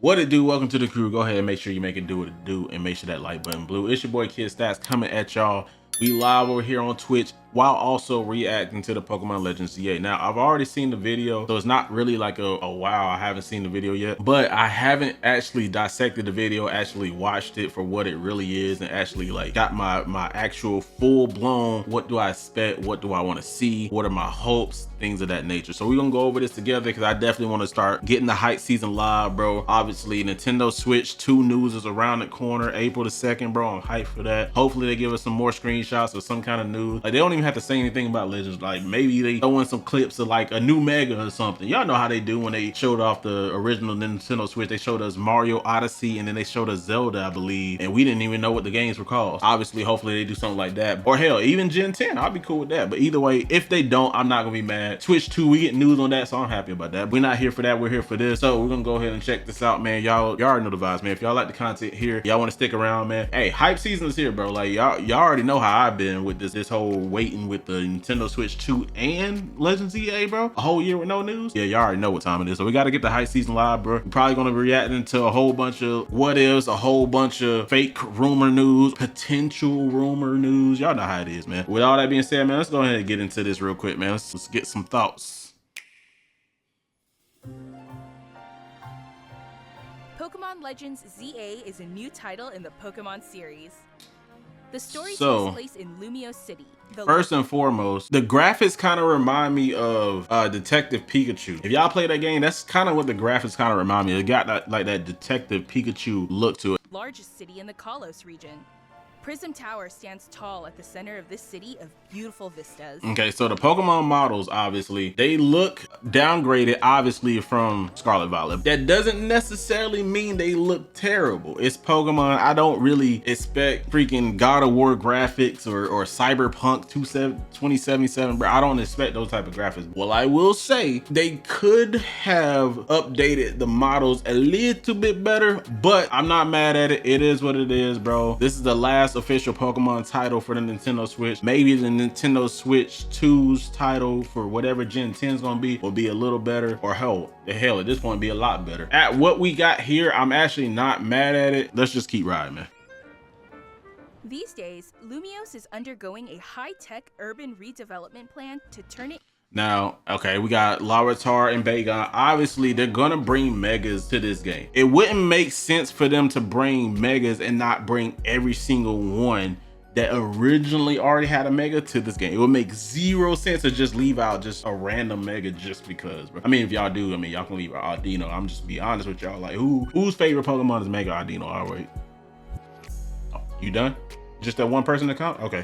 What it do? Welcome to the crew. Go ahead and make sure you make it do what it do and make sure that like button blue. It's your boy Kid Stats coming at y'all. We live over here on Twitch while also reacting to the Pokemon Legends ZA. Now, I've already seen the video, so it's not really like a wow, I haven't seen the video yet, but I haven't actually dissected the video, actually watched it for what it really is, and actually like got my actual full blown, what do I expect, what do I want to see, what are my hopes, things of that nature. So we're gonna go over this together because I definitely want to start getting the hype season live, bro. Obviously, Nintendo Switch 2 news is around the corner, April the 2nd, bro. I'm hyped for that. Hopefully they give us some more screenshots or some kind of news. Like, they don't even have to say anything about Legends. Like, maybe they throw in some clips of like a new Mega or something. Y'all know how they do when they showed off the original Nintendo Switch. They showed us Mario Odyssey and then they showed us Zelda, I believe, and we didn't even know what the games were called. Obviously, hopefully they do something like that, or hell, even Gen 10. I'll be cool with that. But either way, if they don't, I'm not gonna be mad. Switch 2, we get news on that, so I'm happy about that. We're not here for that, we're here for this. So we're gonna go ahead and check this out, man. Y'all already know the vibes, man. If y'all like the content here, y'all want to stick around, man. Hey, hype season is here, bro. Like, y'all already know how I've been with this whole waiting with the Nintendo Switch 2 and Legends EA, bro. A whole year with no news. Yeah, y'all already know what time it is. So we got to get the hype season live, bro. We're probably gonna be reacting to a whole bunch of what ifs, a whole bunch of fake rumor news, potential rumor news. Y'all know how it is, man. With all that being said, man, let's go ahead and get into this real quick, man. Let's get some thoughts. Pokemon Legends ZA is a new title in the Pokemon series. The story takes place in Lumiose City. First and foremost, the graphics kind of remind me of Detective Pikachu. If y'all play that game, that's kind of what the graphics kind of remind me. It got that, like, that Detective Pikachu look to it. Largest city in the Kalos region. Prism Tower stands tall at the center of this city of beautiful vistas. Okay, so the Pokemon models, obviously, they look downgraded, obviously, from Scarlet Violet. That doesn't necessarily mean they look terrible. It's Pokemon. I don't really expect freaking God of War graphics or Cyberpunk 2077, bro. I don't expect those type of graphics. Well, I will say they could have updated the models a little bit better, but I'm not mad at it. It is what it is, bro. This is the last official Pokemon title for the Nintendo Switch. Maybe the Nintendo Switch 2's title for whatever Gen 10 is gonna be will be a little better, or hell at this point be a lot better. At what we got here, I'm actually not mad at it. Let's just keep riding, man. These days, Lumiose is undergoing a high-tech urban redevelopment plan to turn it. Now, okay, we got Larvitar and Bagon. Obviously, they're gonna bring Megas to this game. It wouldn't make sense for them to bring Megas and not bring every single one that originally already had a Mega to this game. It would make zero sense to just leave out just a random Mega just because, bro. I mean, if y'all do, I mean, y'all can leave out Audino. I'm just be honest with y'all. Like, whose favorite Pokemon is Mega Audino? All right. Oh, you done? Just that one person account? Okay.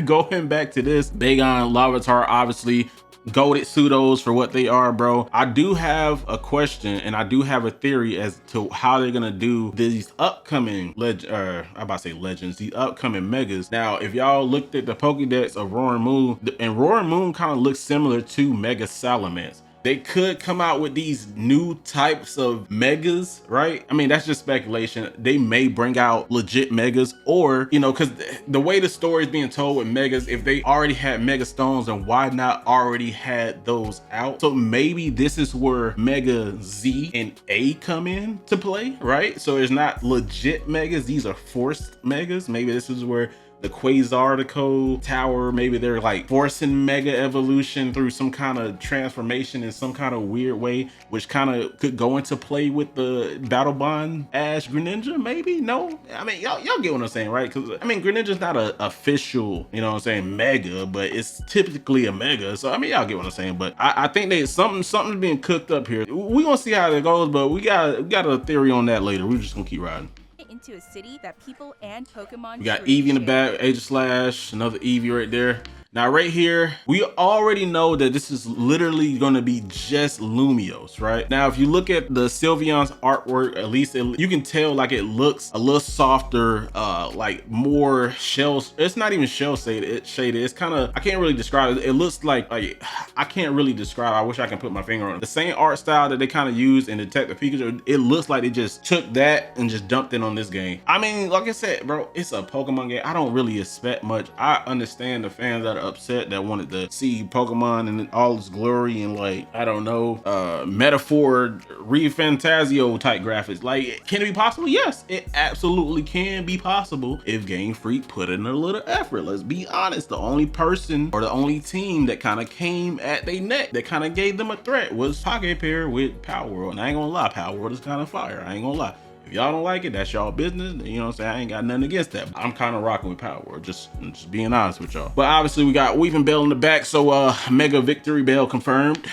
Going back to this, Bagon, Larvitar, obviously goated pseudos for what they are, bro. I do have a question and I do have a theory as to how they're gonna do these upcoming legends, these upcoming Megas. Now, if y'all looked at the Pokédex of Roaring Moon, and Roaring Moon kind of looks similar to Mega Salamence. They could come out with these new types of Megas, right? I mean, that's just speculation. They may bring out legit Megas, or, you know, because the way the story is being told with Megas, if they already had Mega Stones, then why not already had those out? So maybe this is where Mega Z and A come in to play, right? So it's not legit Megas. These are forced Megas. Maybe this is where the Quasartico Tower, maybe they're like forcing Mega Evolution through some kind of transformation in some kind of weird way, which kind of could go into play with the Battle Bond Ash Greninja, maybe? No? I mean, y'all get what I'm saying, right? Because, I mean, Greninja's not an official, you know what I'm saying, Mega, but it's typically a Mega. So, I mean, y'all get what I'm saying, but I think that something's being cooked up here. We're gonna see how it goes, but we got a theory on that later. We're just gonna keep riding. Into a city that people and Pokemon. We got Eevee in the back, Aegislash, another Eevee right there. Now right here, we already know that this is literally going to be just Lumiose, right? Now, if you look at the Sylveon's artwork, at least you can tell like it looks a little softer, like more shells. It's not even shell shaded. It's kind of, I can't really describe it. It looks like I can't really describe. I wish I can put my finger on it. The same art style that they kind of used in Detective Pikachu. It looks like they just took that and just dumped it on this game. I mean, like I said, bro, it's a Pokemon game. I don't really expect much. I understand the fans that are upset that wanted to see Pokemon in all its glory and like, I don't know, metaphor, re-fantasio type graphics. Like, can it be possible? Yes, it absolutely can be possible if Game Freak put in a little effort. Let's be honest, the only person or the only team that kind of came at their neck, that kind of gave them a threat, was Pocket Pair with Power World. And I ain't gonna lie, Power World is kind of fire. I ain't gonna lie. If y'all don't like it, that's y'all business. You know what I'm saying? I ain't got nothing against that. I'm kind of rocking with Power World, just being honest with y'all. But obviously we got Weeping Bell in the back, so Mega Victory Bell confirmed.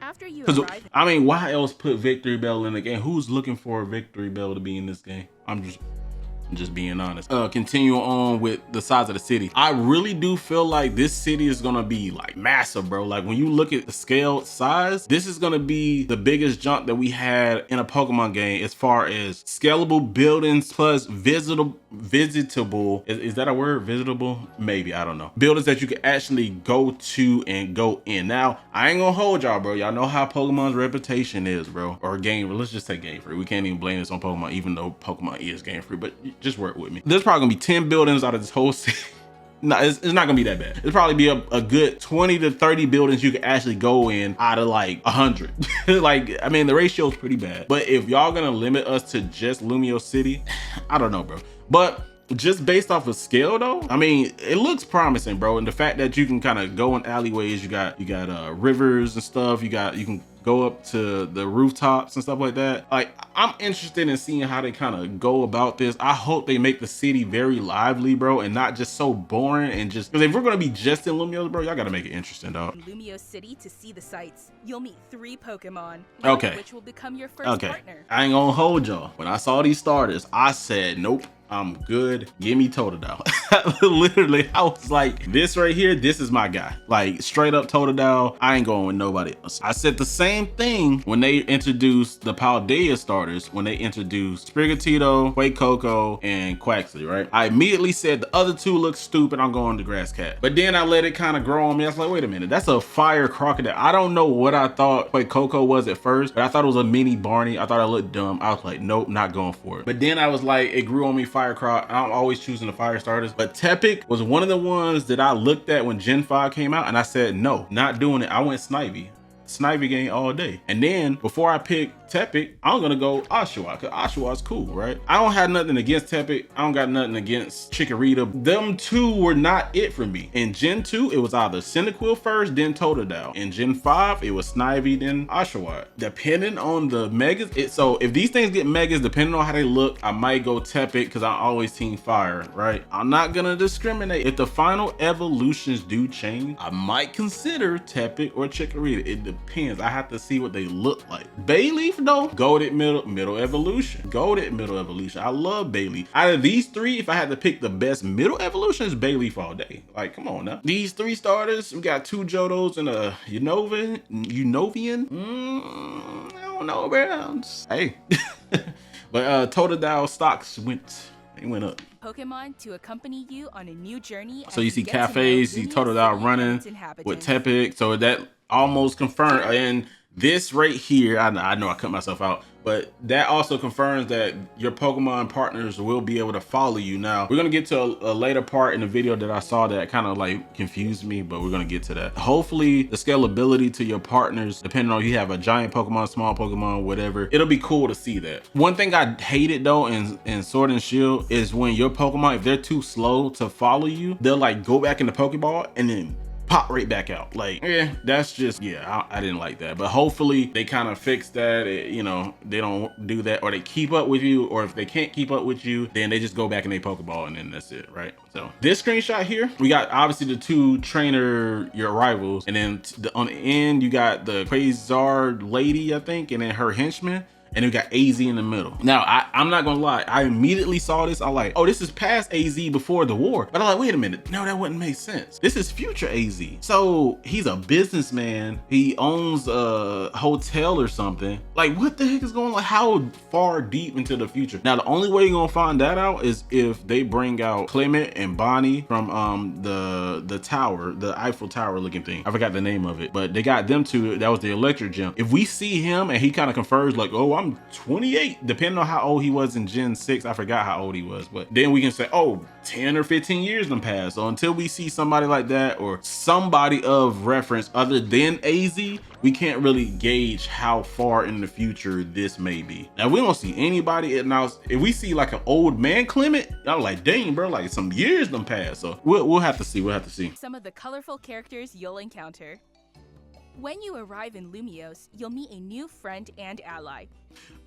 After you arrive, I mean, why else put Victory Bell in the game? Who's looking for a Victory Bell to be in this game? I'm just being honest. Continue on with the size of the city. I really do feel like this city is gonna be like massive, bro. Like when you look at the scale size, this is gonna be the biggest jump that we had in a Pokemon game as far as scalable buildings plus visitable. Is that a word? Visitable? Maybe, I don't know. Buildings that you can actually go to and go in. Now, I ain't gonna hold y'all, bro. Y'all know how Pokemon's reputation is, bro. Or game, let's just say Game Freak. We can't even blame this on Pokemon, even though Pokemon is Game Freak, but just work with me. There's probably gonna be 10 buildings out of this whole city. No, it's not gonna be that bad. It'll probably be a good 20 to 30 buildings you can actually go in out of like 100. Like, I mean, the ratio is pretty bad. But if y'all gonna limit us to just Lumiose City, I don't know, bro. But just based off of scale though, I mean, it looks promising, bro. And the fact that you can kind of go in alleyways, you got rivers and stuff, you can go up to the rooftops and stuff like that. Like, I'm interested in seeing how they kind of go about this. I hope they make the city very lively, bro, and not just so boring. And just because if we're gonna be just in Lumiose, bro, y'all gotta make it interesting, dog. In Lumiose City to see the sights, you'll meet 3 Pokemon, Okay, which will become your first partner. I ain't gonna hold y'all. When I saw these starters, I said, nope, I'm good. Give me Totodile. Literally, I was like, this right here, this is my guy. Like, straight up Totodile. I ain't going with nobody else. I said the same thing when they introduced the Paldea starters, when they introduced Sprigatito, Fuecoco, and Quaxley, right? I immediately said the other 2 look stupid, I'm going to Grass Cat. But then I let it kind of grow on me. I was like, wait a minute, that's a fire crocodile. I don't know what I thought Fuecoco was at first, but I thought it was a mini Barney. I thought it looked dumb. I was like, nope, not going for it. But then I was like, it grew on me, Fire Croc. I'm always choosing the fire starters, but Tepic was one of the ones that I looked at when Gen 5 came out, and I said, no, not doing it. I went Snivy. Snivy game all day. And then before I pick Tepic, I'm gonna go Oshawott, because Oshawott's cool, right? I don't have nothing against Tepic. I don't got nothing against Chikorita. Them 2 were not it for me. In Gen 2, it was either Cyndaquil first, then Totodile. In Gen 5, it was Snivy, then Oshawott. Depending on the megas, so if these things get megas, depending on how they look, I might go Tepic, because I always team fire, right? I'm not gonna discriminate. If the final evolutions do change, I might consider Tepic or Chikorita. It depends. I have to see what they look like. Bayleaf though, goated middle evolution. Goated middle evolution. I love Bayleaf. Out of these 3, if I had to pick the best middle evolution, it's Bayleaf all day. Like, come on now. These 3 starters, we got 2 Johtos and a Unovian. I don't know, bro. Hey. But Totodile stocks went up. Pokemon to accompany you on a new journey. So you see cafes, you see Totodile running with Tepic, so that almost confirmed. And this right here, I know I cut myself out, but that also confirms that your Pokemon partners will be able to follow you. Now, we're gonna get to a later part in the video that I saw that kind of like confused me, but we're gonna get to that. Hopefully, the scalability to your partners, depending on if you have a giant Pokemon, small Pokemon, whatever, it'll be cool to see that. One thing I hated though in Sword and Shield is when your Pokemon, if they're too slow to follow you, they'll like go back in the Pokeball and then pop right back out. Like, yeah, that's just, yeah, I didn't like that. But hopefully they kind of fix that. You know, they don't do that, or they keep up with you, or if they can't keep up with you, then they just go back in their Pokeball and then that's it, right? So this screenshot here, we got obviously the 2 trainer, your rivals, and then on the end, you got the Quasar lady, I think, and then her henchman. And we got AZ in the middle. Now, I'm not gonna lie, I immediately saw this. I'm like, oh, this is past AZ before the war. But I'm like, wait a minute, no, that wouldn't make sense. This is future AZ. So he's a businessman. He owns a hotel or something. Like, what the heck is going on? Like, how far deep into the future? Now, the only way you're gonna find that out is if they bring out Clement and Bonnie from the tower, the Eiffel Tower looking thing. I forgot the name of it, but they got them 2. That was the electric gym. If we see him and he kind of confers like, oh, I'm from 28, depending on how old he was in Gen 6. I forgot how old he was, but then we can say, oh, 10 or 15 years done passed. So until we see somebody like that or somebody of reference other than AZ, we can't really gauge how far in the future this may be. Now, we don't see anybody. Now, if we see like an old man Clement, I'm like, dang, bro, like some years done passed. So we'll have to see. We'll have to see. Some of the colorful characters you'll encounter. When you arrive in Lumiose, you'll meet a new friend and ally.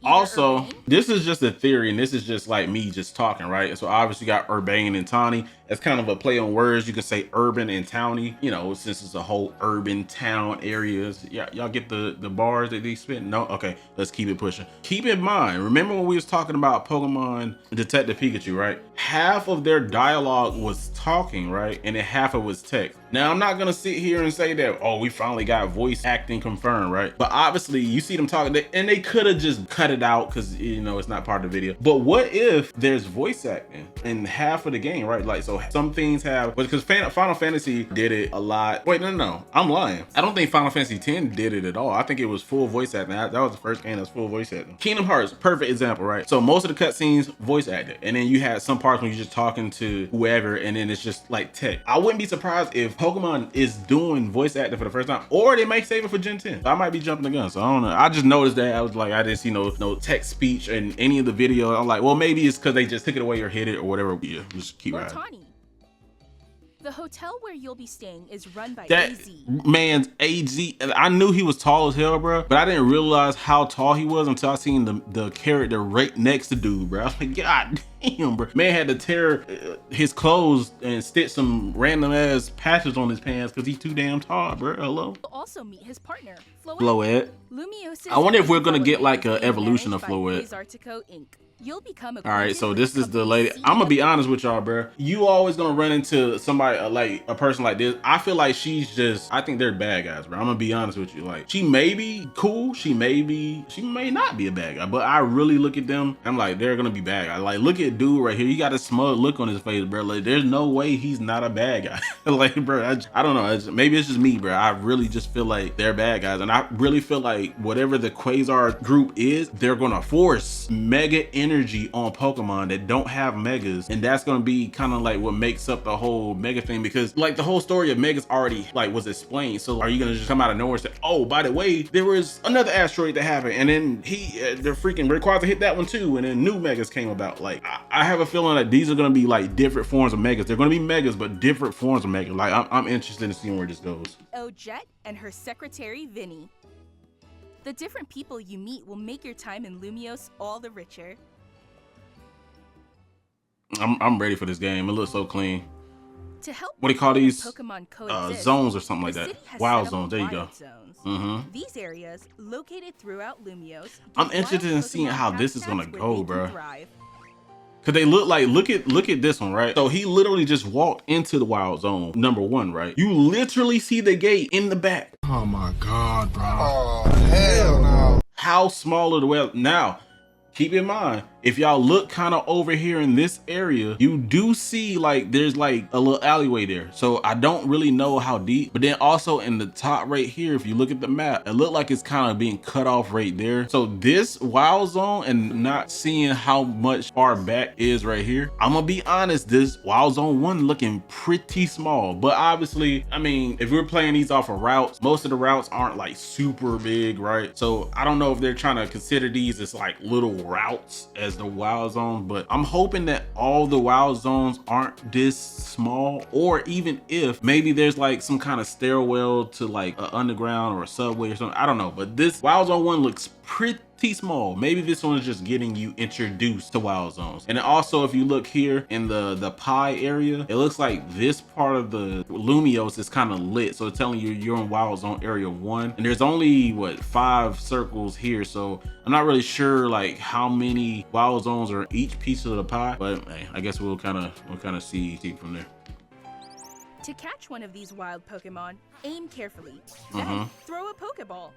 Also, this is just a theory, and this is just like me just talking, right? So obviously you got Urbane and Tawny. It's kind of a play on words. You could say urban and towny, you know, since it's a whole urban town areas. Yeah, y'all get the bars that they spit? No? Okay, let's keep it pushing. Keep in mind, remember when we was talking about Pokemon Detective Pikachu, right? Half of their dialogue was talking, right? And then half of it was text. Now, I'm not gonna sit here and say that, oh, we finally got voice acting confirmed, right? But obviously you see them talking, and they could have just cut it out because, you know, it's not part of the video. But what if there's voice acting in half of the game, right? Like, so some things have, because Final Fantasy did it a lot. Wait, no, I'm lying. I don't think Final Fantasy X did it at all. I think it was full voice acting. That was the first game that's full voice acting. Kingdom Hearts, perfect example, right? So most of the cutscenes voice acted, and then you had some parts when you're just talking to whoever, and then it's just like text. I wouldn't be surprised if Pokemon is doing voice acting for the first time, or they might save it for Gen 10. I might be jumping the gun, so I don't know. I just noticed that. I was like, I didn't see no text speech in any of the video. I'm like, well, maybe it's because they just took it away or hit it or whatever. Yeah, just keep riding. The hotel where you'll be staying is run by That AZ. man's AZ. I knew he was tall as hell, bro, but I didn't realize how tall he was until I seen the character right next to dude, bro. I was like, God damn, bro. Man had to tear his clothes and stitch some random ass patches on his pants because he's too damn tall, bro. Hello. You'll also meet his partner, Floette. I wonder if we're gonna get like an evolution of Floette. You'll become all right, so this is the lady. I'm gonna be honest with y'all, bro. You always gonna run into somebody like a person like this. I feel like she's just, I think they're bad guys, bro. I'm gonna be honest with you. Like, she may be cool, she may not be a bad guy, but I really look at them, I'm like, they're gonna be bad guys. Like, look at dude right here. He got a smug look on his face, bro. Like, there's no way he's not a bad guy. Like, bro, I don't know. Maybe it's just me, bro. I really just feel like they're bad guys, and I really feel like whatever the Quasar group is, they're gonna force mega energy on Pokemon that don't have megas, and that's gonna be kind of like what makes up the whole mega thing, because like the whole story of megas already like was explained. So are you gonna just come out of nowhere and say, oh, by the way, there was another asteroid that happened, and then the freaking Rayquaza hit that one too, and then new megas came about? Like, I have a feeling that these are gonna be like different forms of megas. They're gonna be megas, but different forms of megas. Like, I'm interested in seeing where this goes. Jet and her secretary Vinny. The different people you meet will make your time in Lumiose all the richer. I'm ready for this game. It looks so clean. To help, what do you call these? Pokemon coexist, zones or something like that. Wild zones. There you go. These areas, located throughout Lumiose, I'm interested in seeing how this is gonna go, bro. Cause they look at this one, right? So he literally just walked into the wild zone number 1, right? You literally see the gate in the back. Oh my God, bro. Oh, hell no. How small are the well? Now, keep in mind, if y'all look kind of over here in this area, you do see like there's like a little alleyway there. So I don't really know how deep, but then also in the top right here, if you look at the map, it looked like it's kind of being cut off right there. So this wild zone, and not seeing how much far back is right here, I'm gonna be honest, this wild zone 1 looking pretty small. But obviously, I mean, if we're playing these off of routes, most of the routes aren't like super big, right? So I don't know if they're trying to consider these as like little routes as the wild zone, but I'm hoping that all the wild zones aren't this small, or even if maybe there's like some kind of stairwell to like an underground or a subway or something. I don't know, but this wild zone 1 looks pretty small. Maybe this one is just getting you introduced to wild zones. And then also, if you look here in the pie area, it looks like this part of the Lumiose is kind of lit, so it's telling you you're in wild zone area 1, and there's only what 5 circles here, so I'm not really sure like how many wild zones are each piece of the pie, but hey, I guess we'll kind of see from there. To catch one of these wild Pokemon, aim carefully, then throw a Pokeball.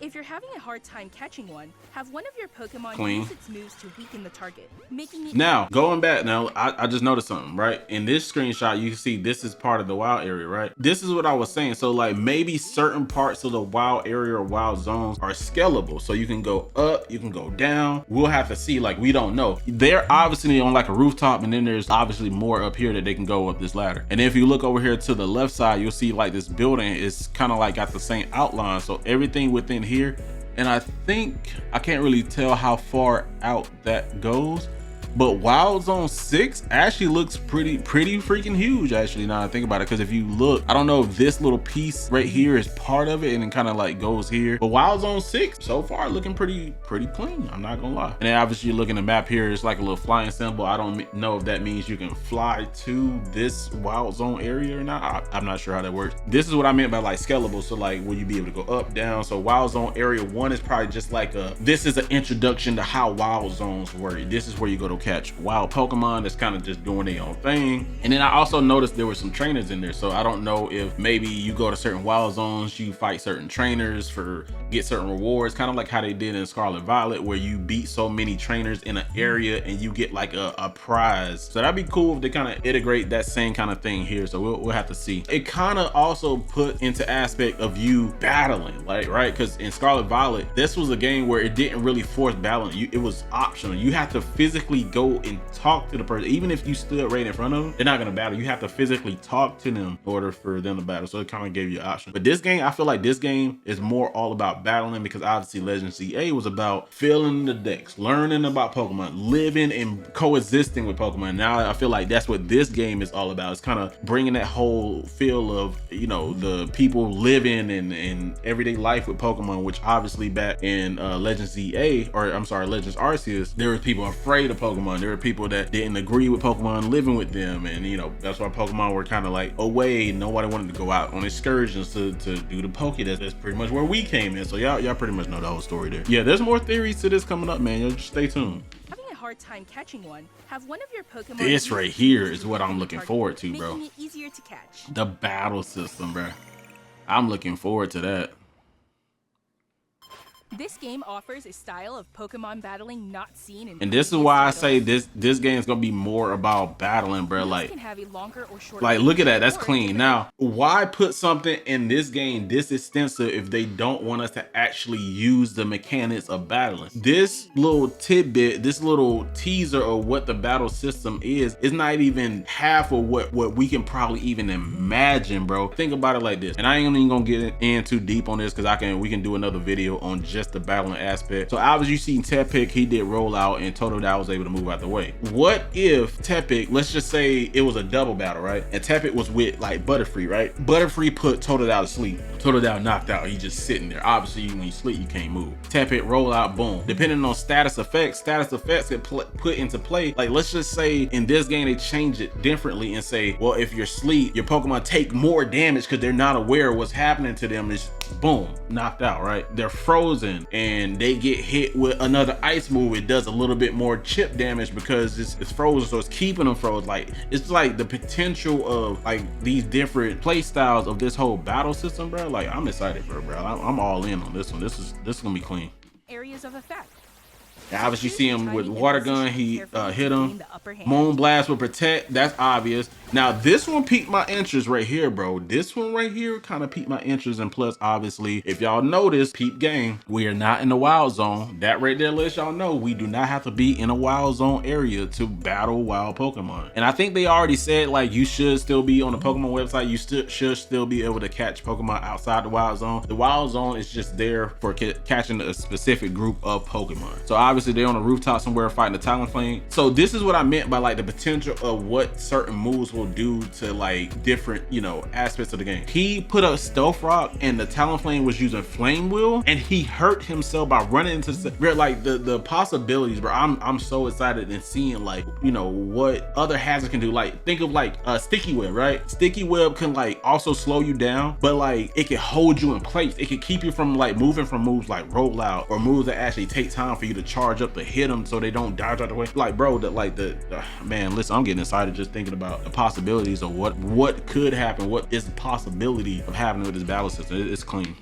If you're having a hard time catching one, have one of your Pokemon Clean. use its moves to weaken the target, making it... Now, going back now, I just noticed something, right? In this screenshot, you can see this is part of the wild area, right? This is what I was saying. So like maybe certain parts of the wild area or wild zones are scalable. So you can go up, you can go down. We'll have to see, like, we don't know. They're obviously on like a rooftop, and then there's obviously more up here that they can go up this ladder. And if you look over here to the left side, you'll see like this building is kind of like got the same outline. So everything within here, and I think I can't really tell how far out that goes, but Wild Zone 6 actually looks pretty freaking huge, actually, now I think about it. Because if you look, I don't know if this little piece right here is part of it and it kind of like goes here, but Wild Zone 6 so far looking pretty clean, I'm not gonna lie. And then obviously you look in the map here, it's like a little flying symbol. I don't know if that means you can fly to this Wild Zone area or not. I'm not sure how that works. This is what I meant by like scalable. So like, will you be able to go up, down? So Wild Zone area 1 is probably just like this is an introduction to how wild zones work. This is where you go to catch wild Pokemon that's kind of just doing their own thing. And then I also noticed there were some trainers in there, so I don't know if maybe you go to certain wild zones, you fight certain trainers for get certain rewards, kind of like how they did in Scarlet Violet, where you beat so many trainers in an area and you get like a prize. So that'd be cool if they kind of integrate that same kind of thing here. So we'll have to see. It kind of also put into aspect of you battling, like, right? Because in Scarlet Violet, this was a game where it didn't really force battling. It was optional. You have to physically go and talk to the person. Even if you stood right in front of them, they're not gonna battle. You have to physically talk to them in order for them to battle. So it kind of gave you an option. But this game, I feel like this game is more all about battling, because obviously Legends ZA was about filling the decks, learning about Pokemon, living and coexisting with Pokemon. Now I feel like that's what this game is all about. It's kind of bringing that whole feel of, you know, the people living in everyday life with Pokemon, which obviously back in Legends ZA, or I'm sorry, Legends Arceus, there were people afraid of Pokemon. There were people that didn't agree with Pokemon living with them, and you know, that's why Pokemon were kind of like away. Nobody wanted to go out on excursions to do the Pokédex. That's pretty much where we came in. So y'all pretty much know the whole story there. Yeah, there's more theories to this coming up, man. Y'all just stay tuned. Having a hard time catching one, have one of your Pokemon... This right here is what I'm looking forward to, bro. Making it easier to catch. The battle system, bro. I'm looking forward to that. This game offers a style of Pokemon battling not seen in... And this is why I say this game is gonna be more about battling, bro. Like, can have a longer or shorter like, look at that. That's clean. Now, why put something in this game this extensive if they don't want us to actually use the mechanics of battling? This little tidbit, this little teaser of what the battle system is not even half of what we can probably even imagine, bro. Think about it like this. And I ain't even gonna get in too deep on this, because we can do another video on just the battling aspect. So obviously you seen Tepig, he did roll out and Totodile was able to move out the way. What if Tepig, let's just say it was a double battle, right? And Tepig was with like Butterfree, right? Butterfree put Totodile to sleep. Totodile knocked out, he just sitting there. Obviously when you sleep, you can't move. Tepig roll out, boom. Depending on status effects get put into play. Like, let's just say in this game they change it differently and say, well, if you're asleep, your Pokemon take more damage because they're not aware of what's happening to them. It's boom, knocked out, right? They're frozen and they get hit with another ice move. It does a little bit more chip damage because it's frozen, so it's keeping them frozen. Like, it's like the potential of like these different play styles of this whole battle system, bro. Like, I'm excited for it, bro. I'm all in on this one. This is gonna be clean. Areas of effect. Obviously see him with water gun, he hit him. Moon blast with protect, that's obvious. Now this one piqued my interest right here, bro. This one right here kind of piqued my interest, and plus obviously if y'all notice, peep game, we are not in the wild zone. That right there lets y'all know we do not have to be in a wild zone area to battle wild Pokemon. And I think they already said like you should still be on the Pokemon website, you should still be able to catch Pokemon outside the wild zone. The wild zone is just there for catching a specific group of Pokemon. So obviously they're on a rooftop somewhere fighting the Talonflame. So this is what I meant by like the potential of what certain moves will do to like different, you know, aspects of the game. He put up Stealth Rock and the Talonflame was using Flame Wheel and he hurt himself by running into like the possibilities, bro. I'm so excited and seeing like, you know, what other hazards can do. Like, think of like a Sticky Web, right? Sticky Web can like also slow you down, but like it can hold you in place. It can keep you from like moving from moves like Roll Out or moves that actually take time for you to charge up to hit them so they don't dodge out the way. Like, bro, man, listen, I'm getting excited just thinking about the possibilities of what could happen, what is the possibility of happening with this battle system. It's clean.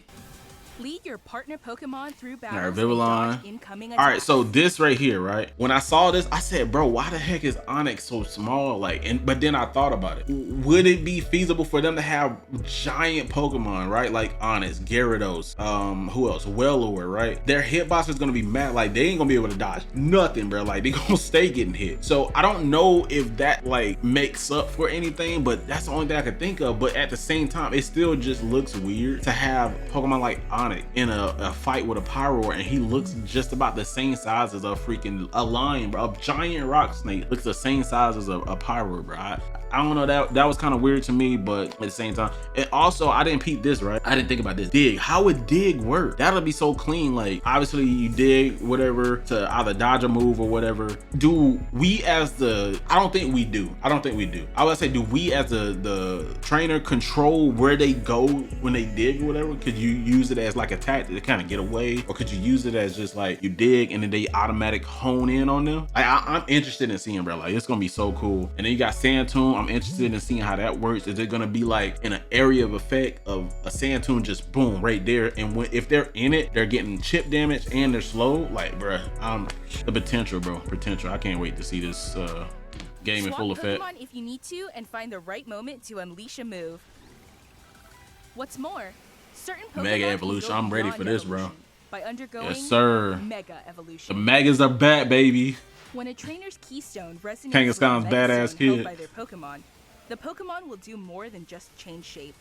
Lead your partner Pokemon through All right, battles and dodge Vivillon. incoming All right, attacks. so this right here, right? When I saw this, I said, bro, why the heck is Onyx so small? Like, but then I thought about it. Would it be feasible for them to have giant Pokemon, right? Like Onyx, Gyarados, who else? Wailord, right? Their hitbox is gonna be mad. Like, they ain't gonna be able to dodge nothing, bro. Like, they gonna stay getting hit. So I don't know if that like makes up for anything, but that's the only thing I could think of. But at the same time, it still just looks weird to have Pokemon like Onyx in a fight with a Pyroar, and he looks just about the same size as a lion, bro. A giant rock snake looks the same size as a Pyroar, bro. I don't know, that was kind of weird to me, but at the same time, and also I didn't peep this, right? I didn't think about this. Dig, how would dig work? That'll be so clean. Like, obviously you dig whatever to either dodge a move or whatever. Do we as the, I don't think we do. I would say, do we as the trainer control where they go when they dig or whatever? Could you use it as like a tactic to kind of get away, or could you use it as just like you dig and then they automatic hone in on them? I'm interested in seeing, bro. Like, it's gonna be so cool. And then you got Sand Tomb. I'm interested in seeing how that works. Is it gonna be like in an area of effect of a Sand Tomb just boom right there, and if they're in it, they're getting chip damage and they're slow? Like, bro, the potential, bro. I can't wait to see this game in full effect. Pokemon if you need to, and find the right moment to unleash a move. What's more, certain Pokemon Mega Evolution. can go I'm ready for this, beyond bro. By undergoing Yes, sir. Mega The Evolution. Megas are back, baby. When a trainer's keystone resonates Kangaskhan's with a badass medicine held kid. by their Pokemon, the Pokemon will do more than just change shape.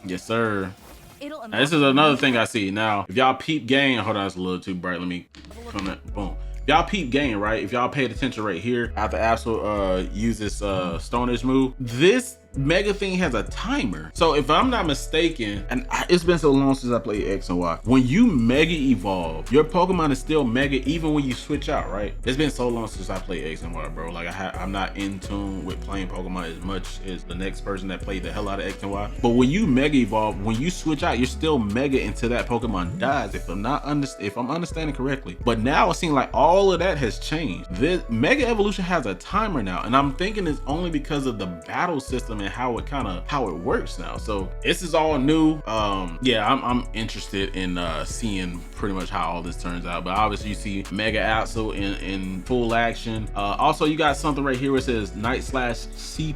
Yes, sir. It'll Now, this is another thing I see. Now, if y'all peep game, hold on, it's a little too bright. Let me come in. Boom. If y'all peep game, right? If y'all paid attention right here, after Absol uses Stone Edge move, this Mega thing has a timer. So if I'm not mistaken, and it's been so long since I played X and Y, when you Mega Evolve, your Pokemon is still Mega even when you switch out, right? It's been so long since I played X and Y, bro. Like, I'm not in tune with playing Pokemon as much as the next person that played the hell out of X and Y. But when you Mega Evolve, when you switch out, you're still Mega until that Pokemon dies, if I'm understanding correctly. But now it seems like all of that has changed. This Mega Evolution has a timer now, and I'm thinking it's only because of the battle system and how it works now. So this is all new. Yeah, I'm interested in seeing pretty much how all this turns out. But obviously you see Mega Absol in full action. Also, you got something right here where it says Night/C+.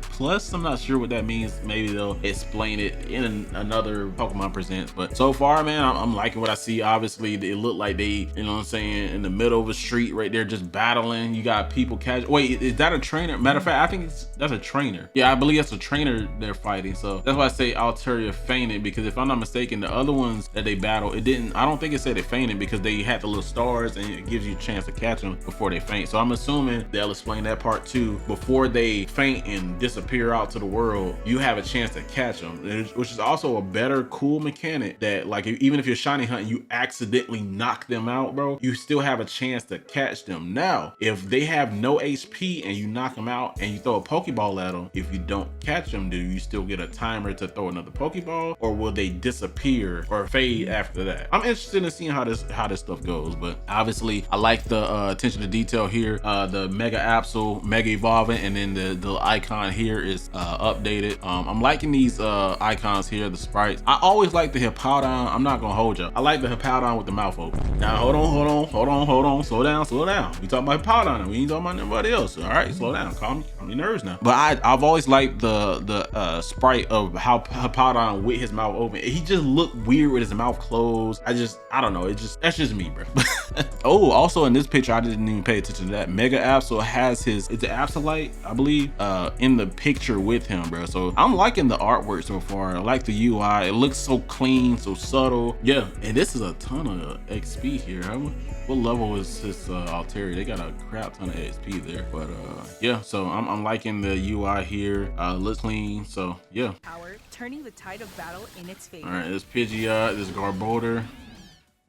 I'm not sure what that means. Maybe they'll explain it in another Pokemon Presents. But so far, man, I'm liking what I see. Obviously, it looked like they, you know what I'm saying, in the middle of a street right there, just battling. You got people catch. Wait, is that a trainer? Matter of fact, I think that's a trainer. Yeah, I believe that's a trainer they're fighting. So that's why I say Altaria fainted, because if I'm not mistaken, the other ones that they battle, I don't think it said it fainted, because they had the little stars and it gives you a chance to catch them before they faint. So I'm assuming they'll explain that part too. Before they faint and disappear out to the world, you have a chance to catch them, which is also a better cool mechanic, that like even if you're shiny hunting, you accidentally knock them out, bro, you still have a chance to catch them. Now, if they have no HP and you knock them out and you throw a Pokeball at them, if you don't catch them, do you still get a timer to throw another Pokeball, or will they disappear or fade after that? I'm interested in seeing how this stuff goes. But obviously I like the attention to detail here. The Mega Absol Mega Evolving, and then the icon here is updated. I'm liking these icons here, the sprites. I always like the Hippowdon. I'm not gonna hold you, I like the Hippowdon with the mouth open. Now hold on, slow down. We talking about Hippowdon, we ain't talking about nobody else. All right, slow down, calm your nerves now. But I've always liked the sprite of how Hippowdon with his mouth open, he just looked weird with his mouth closed. I don't know, that's just me, bro. Oh, also in this picture, I didn't even pay attention to that. Mega Absol has it's an Absolite, I believe, in the picture with him, bro. So I'm liking the artwork so far. I like the UI. It looks so clean, so subtle. Yeah, and this is a ton of XP here. What level is this Altaria? They got a crap ton of XP there. But yeah, so I'm liking the UI here. Looks clean, so yeah. Power, turning the tide of battle in its favor. All right, this Pidgeot, this Garbodor.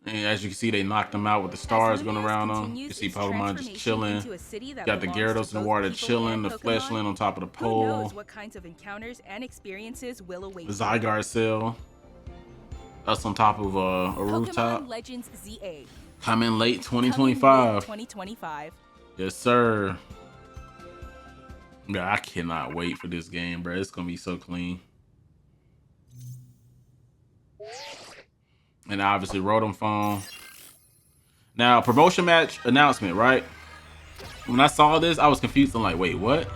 And as you can see, they knocked them out with the stars going around them. You see Pokemon just chilling. Got the Gyarados in the water chilling, the Fleshling on top of the pole. Who knows what kinds of encounters and experiences will await the Zygarde cell. Us on top of a rooftop. Pokemon Legends ZA. Coming late 2025. 2025. Yes, sir. Yeah, I cannot wait for this game, bro. It's gonna be so clean. And obviously Rotom phone. Now, promotion match announcement, right? When I saw this, I was confused. I'm like, wait, what?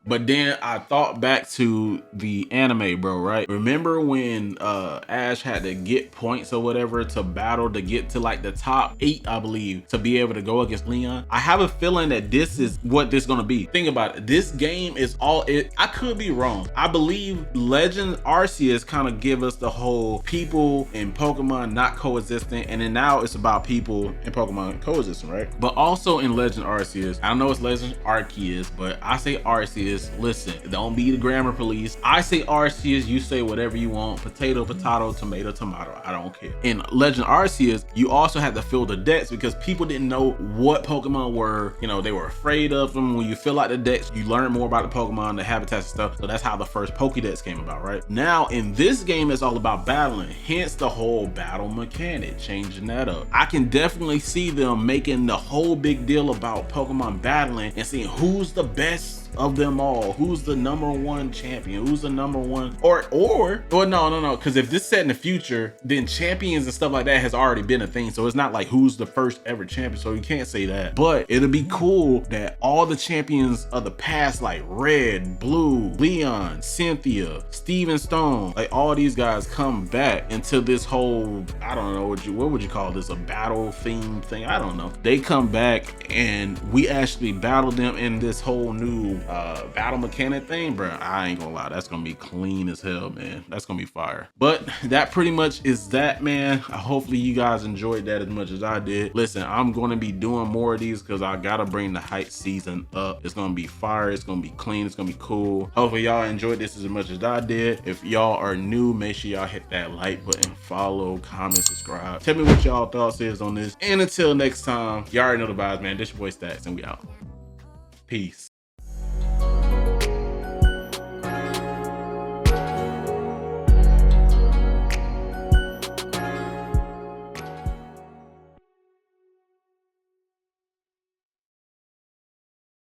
But then I thought back to the anime, bro, right? Remember when Ash had to get points or whatever to battle to get to like the top 8, I believe, to be able to go against Leon? I have a feeling that this is what this is gonna be. Think about it. This game is all it. I could be wrong. I believe Legend Arceus kind of give us the whole people and Pokemon not coexisting, and then now it's about people and Pokemon coexisting, right? But also in Legend Arceus, I know it's Legend Arceus, but I say Arceus. Listen, don't be the grammar police. I say Arceus, you say whatever you want. Potato, potato, tomato, tomato. I don't care. In Legend Arceus, you also had to fill the decks because people didn't know what Pokemon were. You know, they were afraid of them. When you fill out the decks, you learn more about the Pokemon, the habitats and stuff. So that's how the first Pokédex came about, right? Now, in this game, it's all about battling. Hence the whole battle mechanic, changing that up. I can definitely see them making the whole big deal about Pokemon battling and seeing who's the best of them all, who's the #1 champion, who's the #1, or no, because if this set in the future, then champions and stuff like that has already been a thing. So it's not like who's the first ever champion, so you can't say that. But it'll be cool that all the champions of the past, like Red, Blue, Leon, Cynthia, Steven Stone, like all these guys come back into this whole, I don't know what would you call this, a battle theme thing? I don't know. They come back and we actually battle them in this whole new battle mechanic thing, bro. I ain't gonna lie, that's gonna be clean as hell, man. That's gonna be fire. But that pretty much is that, man. Hopefully you guys enjoyed that as much as I did. Listen, I'm gonna be doing more of these because I gotta bring the hype season up. It's gonna be fire, it's gonna be clean, it's gonna be cool. Hopefully y'all enjoyed this as much as I did. If y'all are new, make sure y'all hit that like button, follow, comment, subscribe. Tell me what y'all thoughts is on this. And until next time, y'all already know the vibes, man. This your boy Stacks, and we out. Peace.